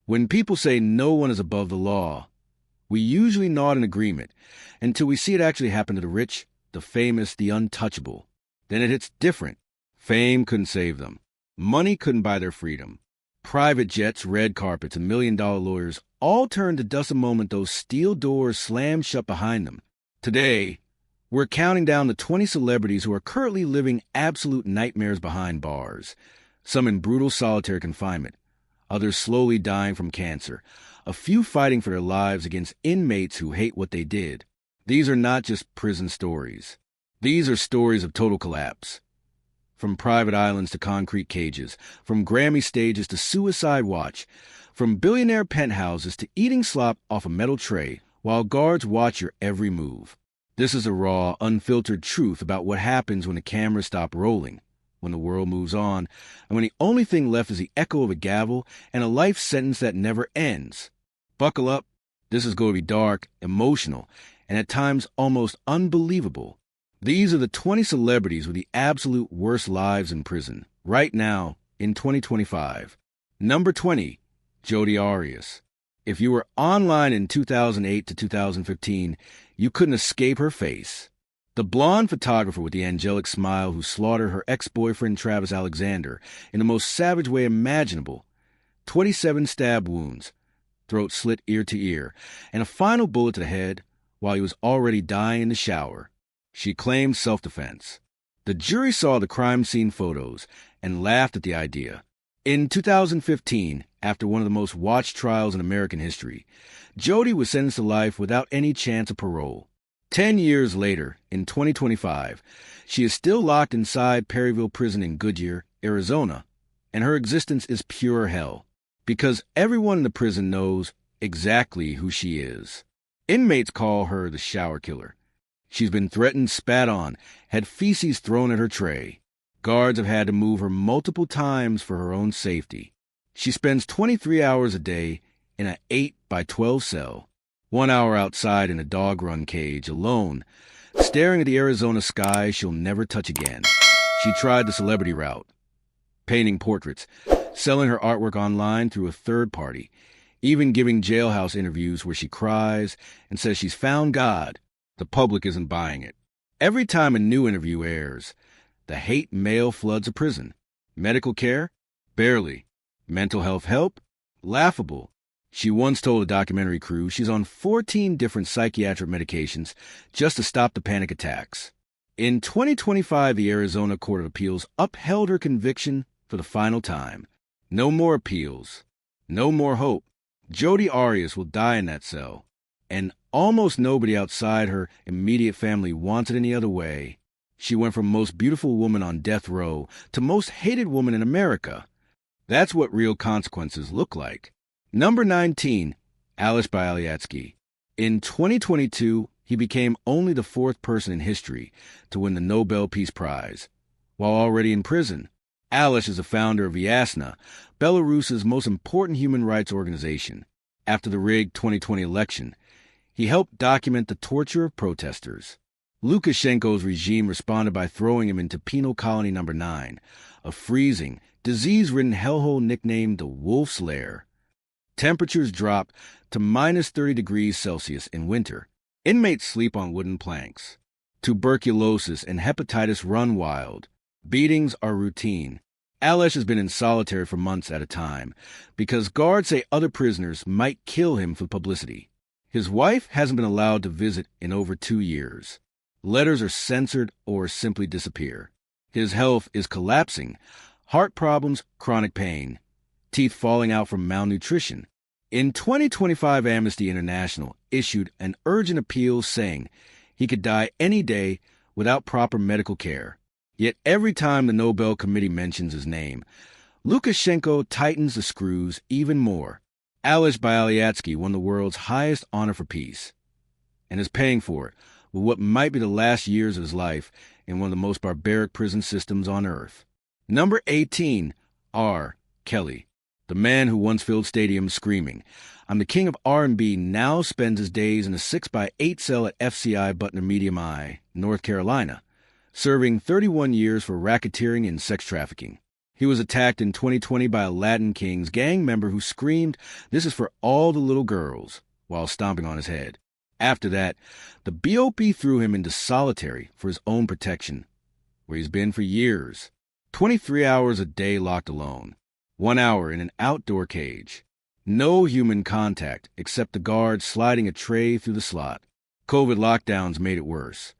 When people say no one is above the law, we usually nod in agreement until we see it actually happen to the rich, the famous, the untouchable. Then it hits different. Fame couldn't save them. Money couldn't buy their freedom. Private jets, red carpets, and million-dollar lawyers all turned to dust the moment those steel doors slammed shut behind them. Today, we're counting down the 20 celebrities who are currently living absolute nightmares behind bars. Some in brutal solitary confinement, others slowly dying from cancer, a few fighting for their lives against inmates who hate what they did. These are not just prison stories. These are stories of total collapse. From private islands to concrete cages, from Grammy stages to suicide watch, from billionaire penthouses to eating slop off a metal tray while guards watch your every move. This is a raw, unfiltered truth about what happens when the cameras stop rolling, when the world moves on, and when the only thing left is the echo of a gavel and a life sentence that never ends. Buckle up. This is going to be dark, emotional, and at times almost unbelievable. These are the 20 celebrities with the absolute worst lives in prison, right now, in 2025. Number 20, Jodi Arias. If you were online in 2008 to 2015, you couldn't escape her face. The blonde photographer with the angelic smile who slaughtered her ex-boyfriend Travis Alexander in the most savage way imaginable. 27 stab wounds, throat slit ear to ear, and a final bullet to the head while he was already dying in the shower. She claimed self-defense. The jury saw the crime scene photos and laughed at the idea. In 2015, after one of the most watched trials in American history, Jodi was sentenced to life without any chance of parole. 10 years later, in 2025, she is still locked inside Perryville Prison in Goodyear, Arizona, and her existence is pure hell, because everyone in the prison knows exactly who she is. Inmates call her the shower killer. She's been threatened, spat on, had feces thrown at her tray. Guards have had to move her multiple times for her own safety. She spends 23 hours a day in an 8 by 12 cell, 1 hour outside in a dog-run cage, alone, staring at the Arizona sky she'll never touch again. She tried the celebrity route, painting portraits, selling her artwork online through a third party, even giving jailhouse interviews where she cries and says she's found God. The public isn't buying it. Every time a new interview airs, the hate mail floods a prison. Medical care? Barely. Mental health help? Laughable. She once told a documentary crew she's on 14 different psychiatric medications just to stop the panic attacks. In 2025, the Arizona Court of Appeals upheld her conviction for the final time. No more appeals. No more hope. Jodi Arias will die in that cell. And almost nobody outside her immediate family wants it any other way. She went from most beautiful woman on death row to most hated woman in America. That's what real consequences look like. Number 19, Ales Bialyatsky. In 2022, he became only the 4th person in history to win the Nobel Peace Prize. While already in prison, Ales is the founder of Vyasna, Belarus's most important human rights organization. After the rigged 2020 election, he helped document the torture of protesters. Lukashenko's regime responded by throwing him into Penal Colony No. 9, a freezing, disease-ridden hellhole nicknamed the Wolf's Lair. Temperatures dropped to minus 30 degrees Celsius in winter. Inmates sleep on wooden planks. Tuberculosis and hepatitis run wild. Beatings are routine. Ales has been in solitary for months at a time because guards say other prisoners might kill him for publicity. His wife hasn't been allowed to visit in over 2 years. Letters are censored or simply disappear. His health is collapsing. Heart problems, chronic pain. Teeth falling out from malnutrition. In 2025, Amnesty International issued an urgent appeal saying he could die any day without proper medical care. Yet every time the Nobel Committee mentions his name, Lukashenko tightens the screws even more. Ales Bialyatsky won the world's highest honor for peace and is paying for it with what might be the last years of his life in one of the most barbaric prison systems on earth. Number 18, R. Kelly. The man who once filled stadiums screaming, "I'm the king of R&B," now spends his days in a 6 by 8 cell at FCI Butner Medium I, North Carolina, serving 31 years for racketeering and sex trafficking. He was attacked in 2020 by a Latin Kings gang member who screamed, "This is for all the little girls," while stomping on his head. After that, the BOP threw him into solitary for his own protection, where he's been for years. 23 hours a day locked alone. 1 hour in an outdoor cage. No human contact except the guard sliding a tray through the slot. COVID lockdowns made it worse.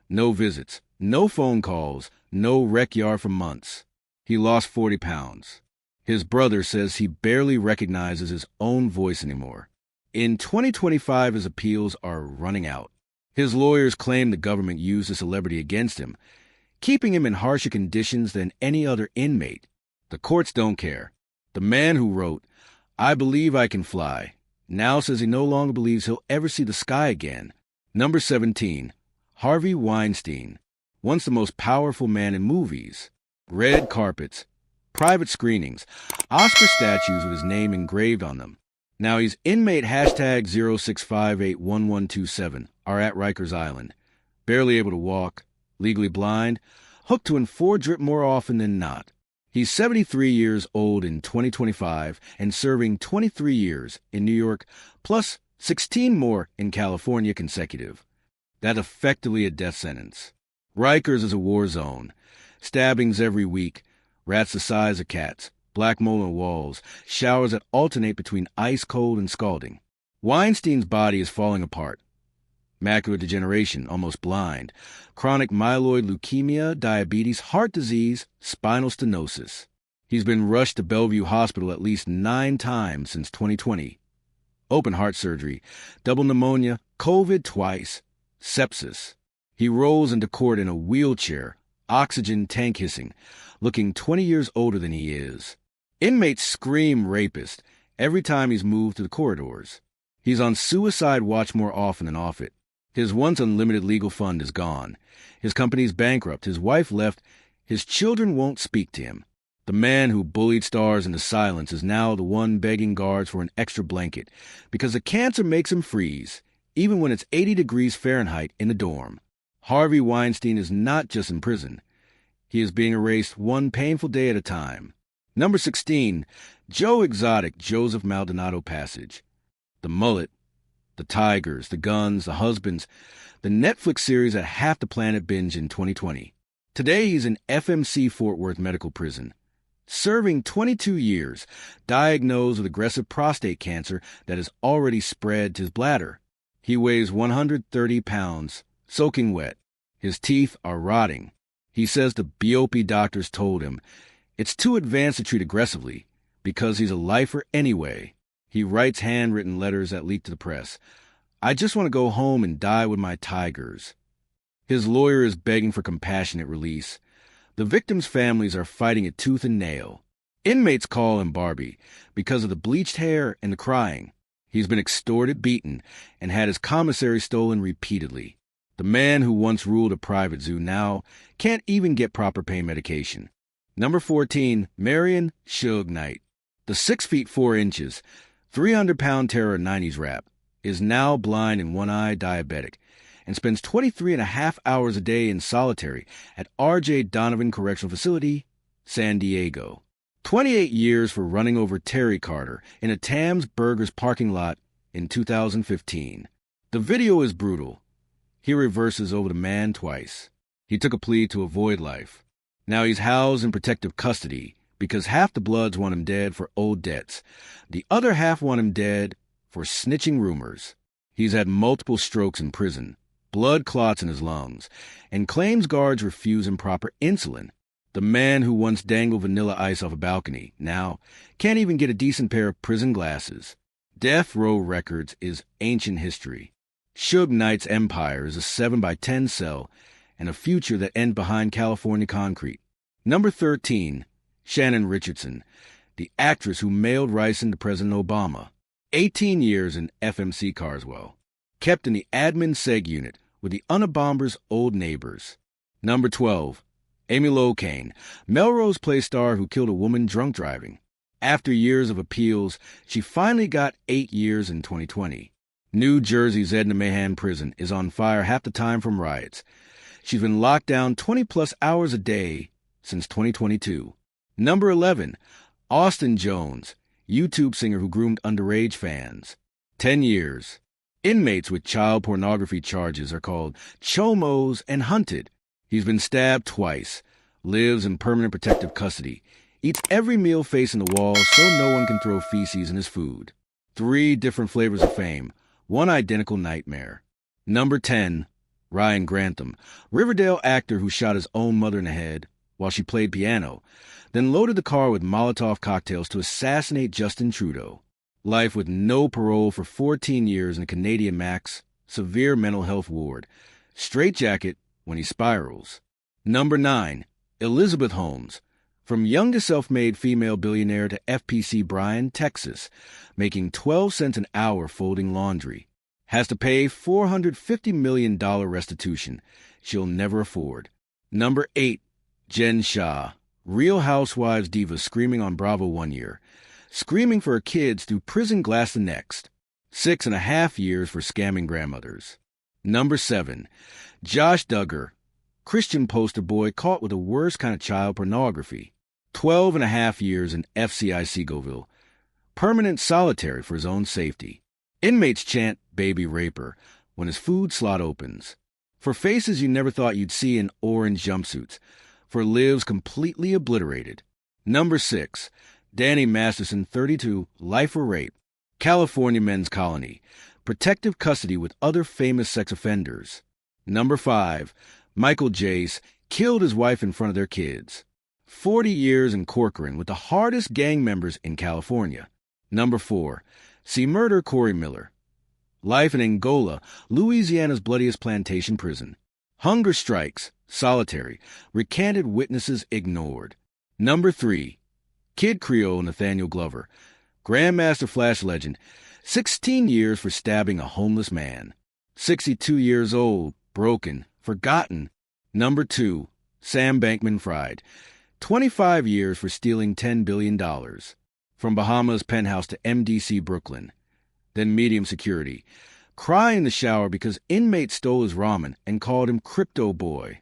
No visits, no phone calls, no rec yard for months. He lost 40 pounds. His brother says he barely recognizes his own voice anymore. In 2025, his appeals are running out. His lawyers claim the government used the celebrity against him, keeping him in harsher conditions than any other inmate. The courts don't care. The man who wrote, "I believe I can fly," now says he no longer believes he'll ever see the sky again. Number 17, Harvey Weinstein, once the most powerful man in movies. Red carpets, private screenings, Oscar statues with his name engraved on them. Now he's inmate hashtag 06581127 are at Rikers Island. Barely able to walk, legally blind, hooked to N4 drip more often than not. He's 73 years old in 2025 and serving 23 years in New York, plus 16 more in California consecutive. That's effectively a death sentence. Rikers is a war zone. Stabbings every week, rats the size of cats, black mold on walls, showers that alternate between ice cold and scalding. Weinstein's body is falling apart. Macular degeneration, almost blind, chronic myeloid leukemia, diabetes, heart disease, spinal stenosis. He's been rushed to Bellevue Hospital at least 9 times since 2020. Open heart surgery, double pneumonia, COVID twice, sepsis. He rolls into court in a wheelchair, oxygen tank hissing, looking 20 years older than he is. Inmates scream rapist every time he's moved to the corridors. He's on suicide watch more often than off it. His once unlimited legal fund is gone. His company's bankrupt. His wife left. His children won't speak to him. The man who bullied stars into silence is now the one begging guards for an extra blanket because the cancer makes him freeze, even when it's 80 degrees Fahrenheit in the dorm. Harvey Weinstein is not just in prison. He is being erased one painful day at a time. Number 16, Joe Exotic, Joseph Maldonado Passage. The mullet, the tigers, the guns, the husbands, the Netflix series that half the planet binged in 2020. Today he's in FMC Fort Worth Medical Prison, serving 22 years, diagnosed with aggressive prostate cancer that has already spread to his bladder. He weighs 130 pounds, soaking wet. His teeth are rotting. He says the BOP doctors told him it's too advanced to treat aggressively because he's a lifer anyway. He writes handwritten letters that leak to the press. "I just want to go home and die with my tigers." His lawyer is begging for compassionate release. The victims' families are fighting it tooth and nail. Inmates call him Barbie because of the bleached hair and the crying. He's been extorted, beaten, and had his commissary stolen repeatedly. The man who once ruled a private zoo now can't even get proper pain medication. Number 14, Marion Suge Knight. The 6 feet 4 inches, 300-pound terror 90s rap is now blind in one eye, diabetic, and spends 23.5 hours a day in solitary at R.J. Donovan Correctional Facility, San Diego. 28 years for running over Terry Carter in a Tam's Burgers parking lot in 2015. The video is brutal. He reverses over the man twice. He took a plea to avoid life. Now he's housed in protective custody because half the Bloods want him dead for old debts. The other half want him dead for snitching rumors. He's had multiple strokes in prison, blood clots in his lungs, and claims guards refuse him proper insulin. The man who once dangled vanilla ice off a balcony now can't even get a decent pair of prison glasses. Death Row Records is ancient history. Suge Knight's empire is a 7x10 cell and a future that ends behind California concrete. Number 13, Shannon Richardson, the actress who mailed ricin to President Obama. 18 years in FMC Carswell. Kept in the admin seg unit with the Unabomber's old neighbors. Number 12, Amy Locane, Melrose Place star who killed a woman drunk driving. After years of appeals, she finally got 8 years in 2020. New Jersey's Edna Mahan prison is on fire half the time from riots. She's been locked down 20-plus hours a day since 2022. Number 11. Austin Jones, YouTube singer who groomed underage fans. 10 years. Inmates with child pornography charges are called chomos and hunted. He's been stabbed twice, lives in permanent protective custody, eats every meal facing the wall so no one can throw feces in his food. 3 different flavors of fame, one identical nightmare. Number 10. Ryan Grantham, Riverdale actor who shot his own mother in the head while she played piano, then loaded the car with Molotov cocktails to assassinate Justin Trudeau. Life with no parole for 14 years in a Canadian Max severe mental health ward. Straitjacket when he spirals. Number 9. Elizabeth Holmes, from youngest self-made female billionaire to FPC Bryan, Texas, making 12 cents an hour folding laundry. Has to pay $450 million restitution she'll never afford. Number 8. Jen Shah, Real Housewives diva screaming on Bravo one year, screaming for her kids through prison glass the next. 6.5 years for scamming grandmothers. Number 7. Josh Duggar, Christian poster boy caught with the worst kind of child pornography. 12.5 years in FCI Seagoville. Permanent solitary for his own safety. Inmates chant baby raper when his food slot opens. For faces you never thought you'd see in orange jumpsuits. For lives completely obliterated. Number 6. Danny Masterson, 32, life for rape. California Men's Colony. Protective custody with other famous sex offenders. Number 5. Michael Jace killed his wife in front of their kids. 40 years in Corcoran with the hardest gang members in California. Number 4. See Murder Corey Miller. Life in Angola, Louisiana's bloodiest plantation prison. Hunger strikes, solitary, recanted witnesses ignored. Number 3. Kid Creole Nathaniel Glover, Grandmaster Flash legend, 16 years for stabbing a homeless man. 62 years old, broken, forgotten. Number 2. Sam Bankman-Fried, 25 years for stealing $10 billion. From Bahamas penthouse to MDC Brooklyn. Then medium security. Cry in the shower because inmates stole his ramen and called him Crypto Boy.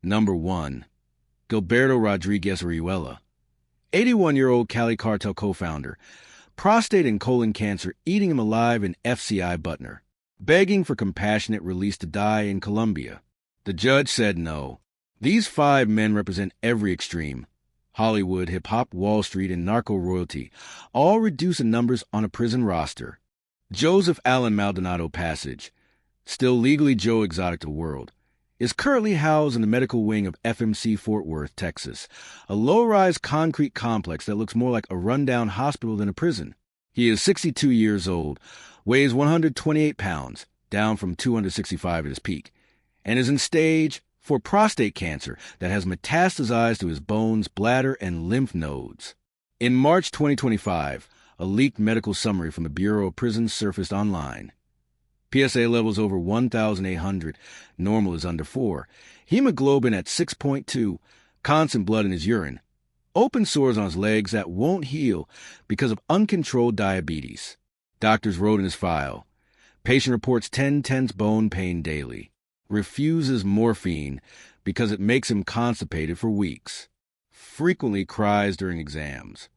Number 1. Gilberto Rodriguez Orihuela, 81-year-old Cali Cartel co-founder. Prostate and colon cancer eating him alive in FCI Butner. Begging for compassionate release to die in Colombia. The judge said no. These 5 men represent every extreme. Hollywood, hip-hop, Wall Street, and narco royalty, all reduced in numbers on a prison roster. Joseph Allen Maldonado Passage, still legally Joe Exotic to the world, is currently housed in the medical wing of FMC Fort Worth, Texas, a low-rise concrete complex that looks more like a rundown hospital than a prison. He is 62 years old, weighs 128 pounds, down from 265 at his peak, and is in stage 4 prostate cancer that has metastasized to his bones, bladder, and lymph nodes. In March 2025, a leaked medical summary from the Bureau of Prisons surfaced online. PSA levels over 1,800, normal is under 4, hemoglobin at 6.2, constant blood in his urine, open sores on his legs that won't heal because of uncontrolled diabetes. Doctors wrote in his file, patient reports 10 tense bone pain daily, refuses morphine because it makes him constipated for weeks, frequently cries during exams.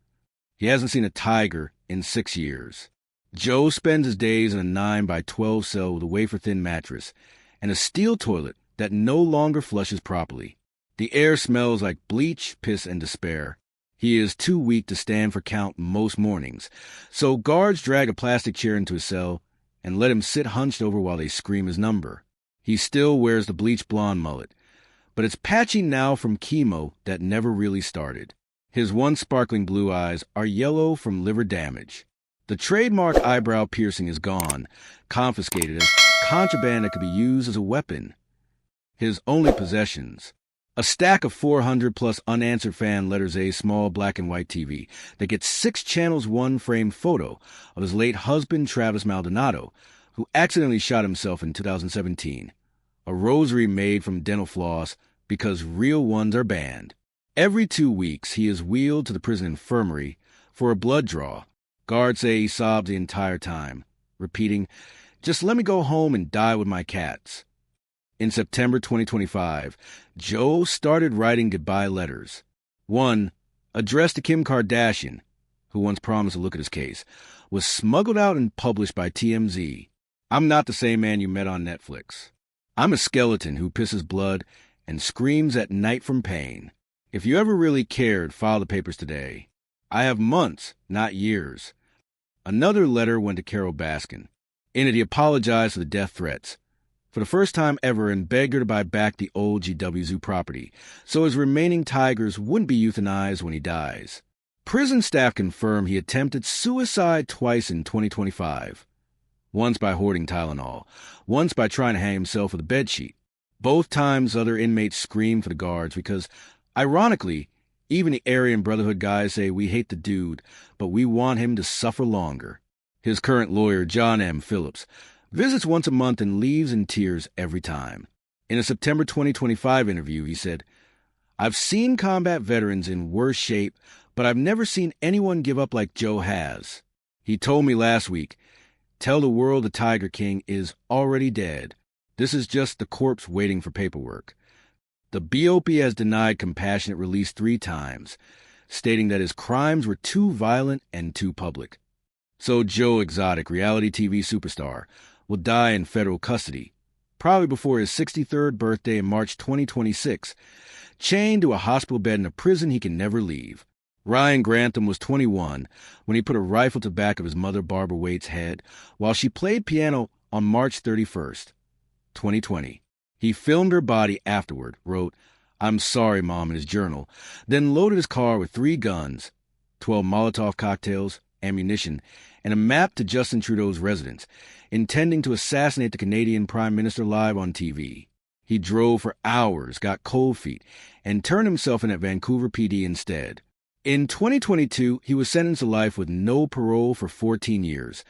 He hasn't seen a tiger in 6 years. Joe spends his days in a 9x12 cell with a wafer-thin mattress and a steel toilet that no longer flushes properly. The air smells like bleach, piss, and despair. He is too weak to stand for count most mornings, so guards drag a plastic chair into his cell and let him sit hunched over while they scream his number. He still wears the bleach blonde mullet, but it's patchy now from chemo that never really started. His once sparkling blue eyes are yellow from liver damage. The trademark eyebrow piercing is gone, confiscated as contraband that could be used as a weapon. His only possessions: a stack of 400-plus unanswered fan letters A small black and white TV that gets 6 channels 1 framed photo of his late husband Travis Maldonado, who accidentally shot himself in 2017. A rosary made from dental floss because real ones are banned. Every 2 weeks, he is wheeled to the prison infirmary for a blood draw. Guards say he sobs the entire time, repeating, "Just let me go home and die with my cats." In September 2025, Joe started writing goodbye letters. One, addressed to Kim Kardashian, who once promised a look at his case, was smuggled out and published by TMZ. I'm not the same man you met on Netflix. I'm a skeleton who pisses blood and screams at night from pain. If you ever really cared, file the papers today. I have months, not years. Another letter went to Carol Baskin. In it, he apologized for the death threats for the first time ever and begged her to buy back the old GW Zoo property so his remaining tigers wouldn't be euthanized when he dies. Prison staff confirmed he attempted suicide twice in 2025. Once by hoarding Tylenol, once by trying to hang himself with a bedsheet. Both times other inmates screamed for the guards because, ironically, even the Aryan Brotherhood guys say we hate the dude, but we want him to suffer longer. His current lawyer, John M. Phillips, visits once a month and leaves in tears every time. In a September 2025 interview, he said, "I've seen combat veterans in worse shape, but I've never seen anyone give up like Joe has. He told me last week, tell the world the Tiger King is already dead. This is just the corpse waiting for paperwork." The BOP has denied compassionate release 3 times, stating that his crimes were too violent and too public. So Joe Exotic, reality TV superstar, will die in federal custody, probably before his 63rd birthday in March 2026, chained to a hospital bed in a prison he can never leave. Ryan Grantham was 21 when he put a rifle to the back of his mother Barbara Waite's head while she played piano on March 31st, 2020. He filmed her body afterward, wrote, "I'm sorry, Mom," in his journal, then loaded his car with 3 guns, 12 Molotov cocktails, ammunition, and a map to Justin Trudeau's residence, intending to assassinate the Canadian Prime Minister live on TV. He drove for hours, got cold feet, and turned himself in at Vancouver PD instead. In 2022, he was sentenced to life with no parole for 14 years,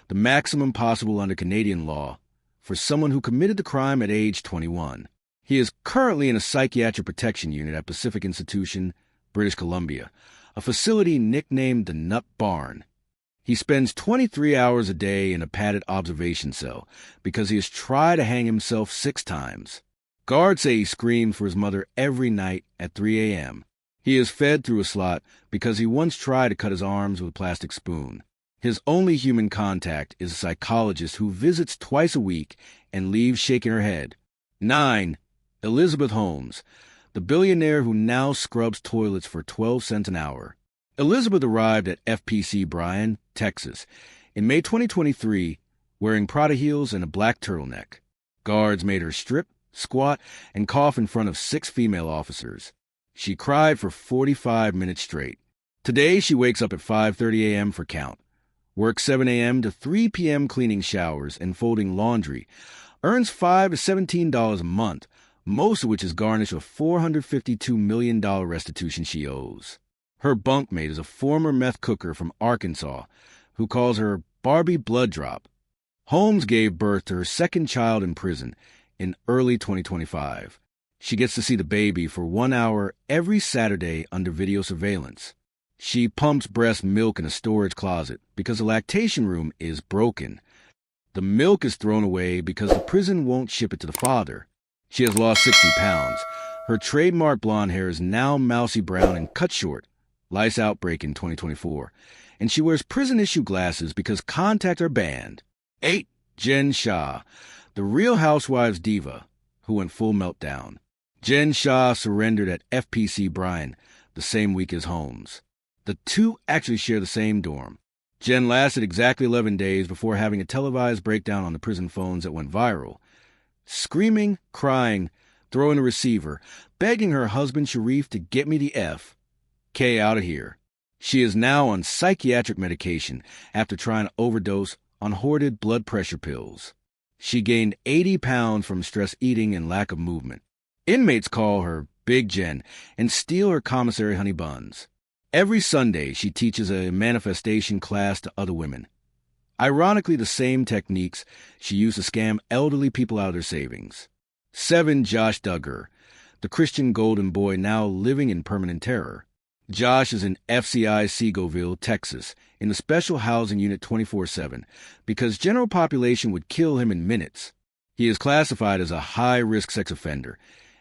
the maximum possible under Canadian law, for someone who committed the crime at age 21. He is currently in a psychiatric protection unit at Pacific Institution, British Columbia, a facility nicknamed the Nut Barn. He spends 23 hours a day in a padded observation cell because he has tried to hang himself 6 times. Guards say he screamed for his mother every night at 3 a.m. He is fed through a slot because he once tried to cut his arms with a plastic spoon. His only human contact is a psychologist who visits twice a week and leaves shaking her head. 9. Elizabeth Holmes, the billionaire who now scrubs toilets for 12 cents an hour. Elizabeth arrived at FPC Bryan, Texas, in May 2023, wearing Prada heels and a black turtleneck. Guards made her strip, squat, and cough in front of 6 female officers. She cried for 45 minutes straight. Today, she wakes up at 5:30 a.m. for count, works 7 a.m. to 3 p.m. cleaning showers and folding laundry, earns $5 to $17 a month, most of which is garnished with $452 million restitution she owes. Her bunkmate is a former meth cooker from Arkansas who calls her Barbie Blood Drop. Holmes gave birth to her 2nd child in prison in early 2025. She gets to see the baby for 1 hour every Saturday under video surveillance. She pumps breast milk in a storage closet because the lactation room is broken. The milk is thrown away because the prison won't ship it to the father. She has lost 60 pounds. Her trademark blonde hair is now mousy brown and cut short. Lice outbreak in 2024. And she wears prison-issue glasses because contacts are banned. 8. Jen Shah, the Real Housewives diva who went full meltdown. Jen Shah surrendered at FPC Bryan the same week as Holmes. The two actually share the same dorm. Jen lasted exactly 11 days before having a televised breakdown on the prison phones that went viral. Screaming, crying, throwing a receiver, begging her husband Sharif to get me the F.K. out of here. She is now on psychiatric medication after trying to overdose on hoarded blood pressure pills. She gained 80 pounds from stress eating and lack of movement. Inmates call her Big Jen and steal her commissary honey buns. Every Sunday, she teaches a manifestation class to other women. Ironically, the same techniques she used to scam elderly people out of their savings. 7. Josh Duggar, the Christian golden boy now living in permanent terror. Josh is in FCI Seagoville, Texas, in the Special Housing Unit 24/7 because general population would kill him in minutes. He is classified as a high-risk sex offender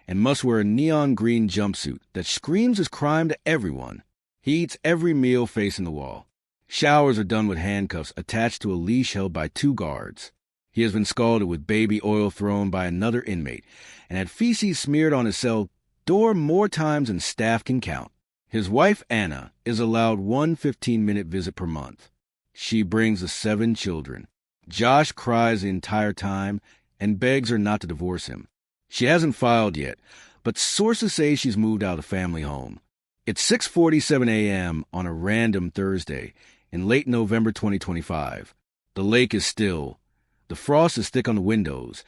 and must wear a neon green jumpsuit that screams his crime to everyone. He eats every meal facing the wall. Showers are done with handcuffs attached to a leash held by 2 guards. He has been scalded with baby oil thrown by another inmate and had feces smeared on his cell door more times than staff can count. His wife, Anna, is allowed one 15-minute visit per month. She brings the 7 children. Josh cries the entire time and begs her not to divorce him. She hasn't filed yet, but sources say she's moved out of the family home. It's 6:47 a.m. on a random Thursday in late November 2025. The lake is still. The frost is thick on the windows,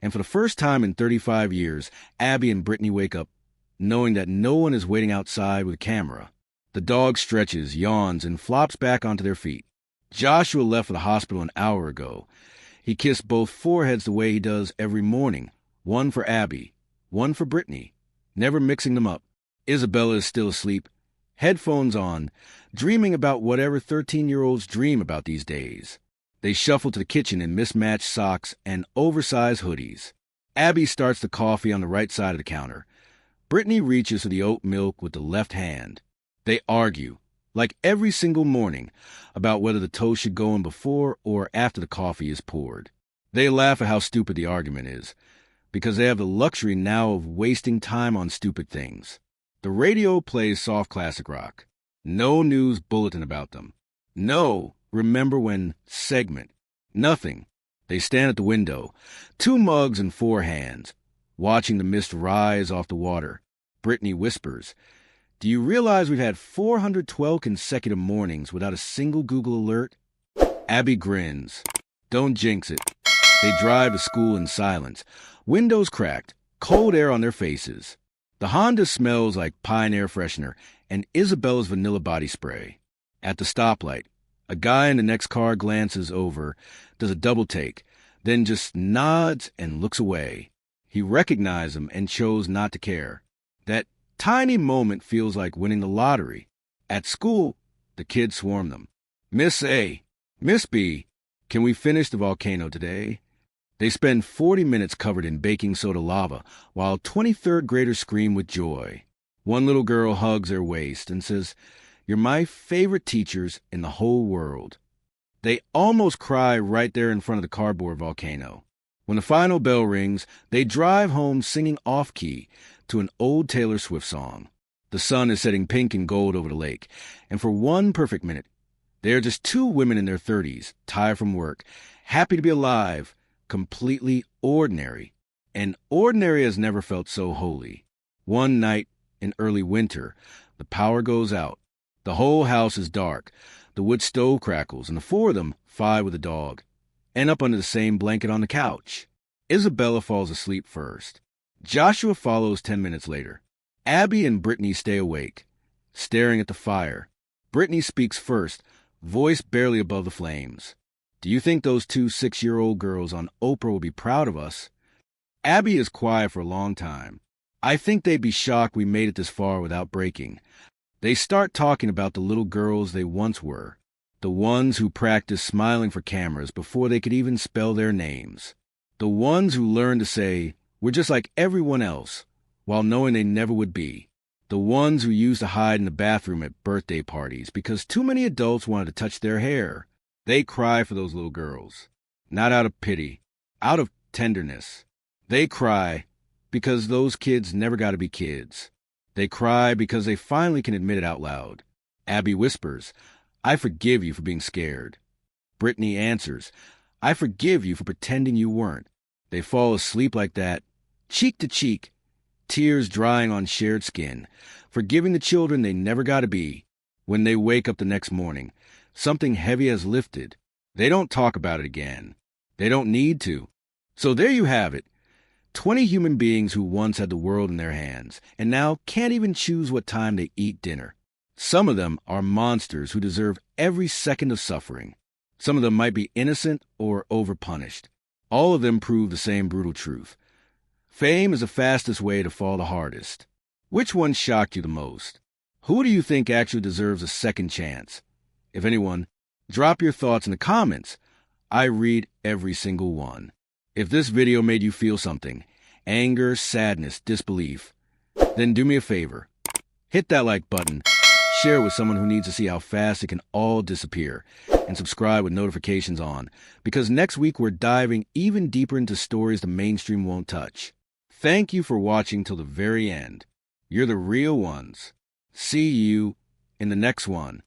and for the first time in 35 years, Abby and Brittany wake up knowing that no one is waiting outside with a camera. The dog stretches, yawns, and flops back onto their feet. Joshua left for the hospital an hour ago. He kissed both foreheads the way he does every morning, one for Abby, one for Brittany, never mixing them up. Isabella is still asleep, headphones on, dreaming about whatever 13-year-olds dream about these days. They shuffle to the kitchen in mismatched socks and oversized hoodies. Abby starts the coffee on the right side of the counter. Brittany reaches for the oat milk with the left hand. They argue, like every single morning, about whether the toast should go in before or after the coffee is poured. They laugh at how stupid the argument is, because they have the luxury now of wasting time on stupid things. The radio plays soft classic rock. No news bulletin about them. No remember when segment. Nothing. They stand at the window, 2 mugs in 4 hands, watching the mist rise off the water. Brittany whispers, "Do you realize we've had 412 consecutive mornings without a single Google alert?" Abby grins. Don't jinx it. They drive to school in silence, windows cracked, cold air on their faces. The Honda smells like pine air freshener and Isabella's vanilla body spray. At the stoplight, a guy in the next car glances over, does a double take, then just nods and looks away. He recognized them and chose not to care. That tiny moment feels like winning the lottery. At school, the kids swarm them. "Miss A, Miss B, can we finish the volcano today?" They spend 40 minutes covered in baking soda lava, while 23rd graders scream with joy. One little girl hugs their waist and says, "You're my favorite teachers in the whole world." They almost cry right there in front of the cardboard volcano. When the final bell rings, they drive home singing off-key to an old Taylor Swift song. The sun is setting pink and gold over the lake, and for one perfect minute, they are just 2 women in their 30s, tired from work, happy to be alive, completely ordinary. And ordinary has never felt so holy. One night in early winter, the power goes out. The whole house is dark. The wood stove crackles, and the 4 of them, 5 with a dog, end up under the same blanket on the couch. Isabella falls asleep first. Joshua follows 10 minutes later. Abby and Brittany stay awake, staring at the fire. Brittany speaks first, voice barely above the flames. "Do you think those 2 6-year-old girls on Oprah will be proud of us?" Abby is quiet for a long time. "I think they'd be shocked we made it this far without breaking." They start talking about the little girls they once were, the ones who practiced smiling for cameras before they could even spell their names, the ones who learned to say, "We're just like everyone else," while knowing they never would be, the ones who used to hide in the bathroom at birthday parties because too many adults wanted to touch their hair. They cry for those little girls, not out of pity, out of tenderness. They cry because those kids never got to be kids. They cry because they finally can admit it out loud. Abby whispers, "I forgive you for being scared." Brittany answers, "I forgive you for pretending you weren't." They fall asleep like that, cheek to cheek, tears drying on shared skin, forgiving the children they never got to be. When they wake up the next morning, something heavy has lifted. They don't talk about it again. They don't need to. So there you have it. 20 human beings who once had the world in their hands, and now can't even choose what time they eat dinner. Some of them are monsters who deserve every second of suffering. Some of them might be innocent or overpunished. All of them prove the same brutal truth. Fame is the fastest way to fall the hardest. Which one shocked you the most? Who do you think actually deserves a second chance? If anyone, drop your thoughts in the comments. I read every single one. If this video made you feel something, anger, sadness, disbelief, then do me a favor. Hit that like button, share it with someone who needs to see how fast it can all disappear. And subscribe with notifications on, because next week we're diving even deeper into stories the mainstream won't touch. Thank you for watching till the very end. You're the real ones. See you in the next one.